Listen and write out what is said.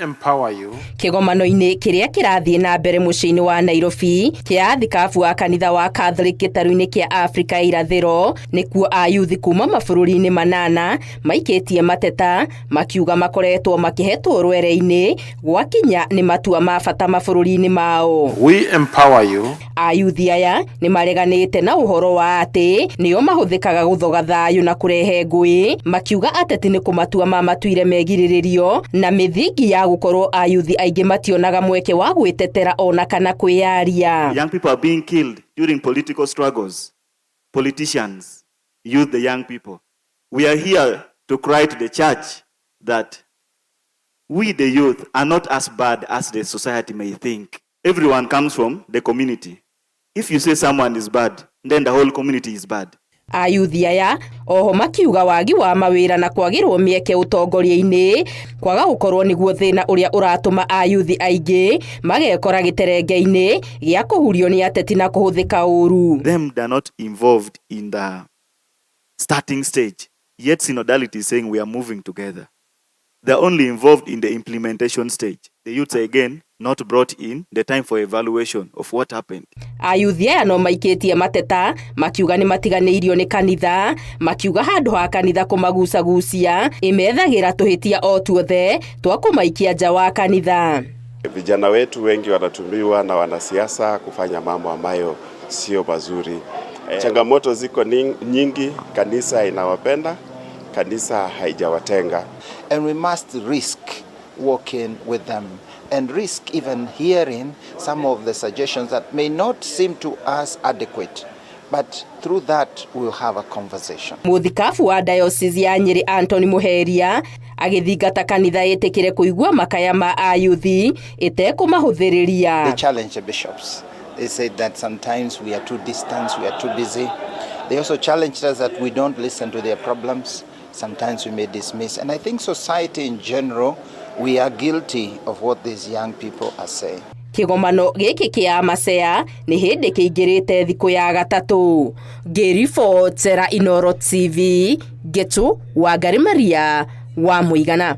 empower you. Kĩgomano-inĩ kĩrĩa kĩrathiĩ na mbere mũciĩ-inĩ wa Nairobi kĩa athikabu wa kanitha wa Catholic gĩtarũ-inĩ kĩa Afrika irathĩro, nĩkuo Ayuthi kuma mabũrũri-inĩ manana maikĩtie mateta makiuga makoretwo makĩhetwo rwere-inĩ gwakinya nĩ matua ma bata mabũrũri-inĩ mao. We empower you. Ayuthi aya nĩ mareganĩte na ũhoro wa atĩ nĩo mahũthĩkaga gũthoga thayũ na kũrehe ngũĩ, makiuga ateti nĩ kũmatua mamatuire megirĩrĩrio na mĩthingi ya gũkorwo Ayuthi aingĩ mationaga mweke wa gwĩtetera ona kana kwĩyaria. Young people are being killed during political struggles. Politicians use the young people. We are here to cry to the church that we the youth are not as bad as the society may think. Everyone comes from the community. If you say someone is bad, then the whole community is bad. Ayuthi aya oho makiuga wagi wa mawĩra na kwagĩrwo mĩeke ũtongoria-inĩ kwaga gũkorwo nĩguo thĩna ũrĩa ũratũma Ayuthi aingĩ magekora gĩterenge-inĩ gĩa kũhurio nĩ ateti na kũhũthĩka ũru. Them are not involved in the starting stage, yet synodality is saying we are moving together. They're only involved in the implementation stage. The youths are again not brought in the time for evaluation of what happened. Ayuthi aya no maikĩtie mateta makiuga nĩ matiganĩirio nĩ kanitha, makiuga handũ ha kanitha kũmagucagucia imethagĩra tũhĩtia o tuothe twa kũmaikia nja wa kanitha. Vijana wetu wengi wanatumiwa na wanasiasa kufanya mambo ambayo sio mazuri. Changamoto ziko nyingi, kanisa inawapenda, kanisa haijawatenga. And we must risk working with them and risk even hearing some of the suggestions that may not seem to us adequate, but through that we'll have a conversation. Mũthikabu wa diocese ya Nyeri Anthony Muheria agĩthingata kanitha ĩtĩkĩre kũigua makaya ma Ayuthi ĩtekũmahũthĩrĩria. They challenge the bishops. They said that sometimes we are too distant, we are too busy. They also challenged us that we don't listen to their problems. Sometimes we may dismiss. And I think society in general, we are guilty of what these young people are saying. Kĩgomano gĩkĩ kĩa Masea nĩ hĩndĩ kĩingĩrĩte thikũ ya gatatũ. Ngĩribotera Inooro TV, Getu wa Maria wa Mũigana.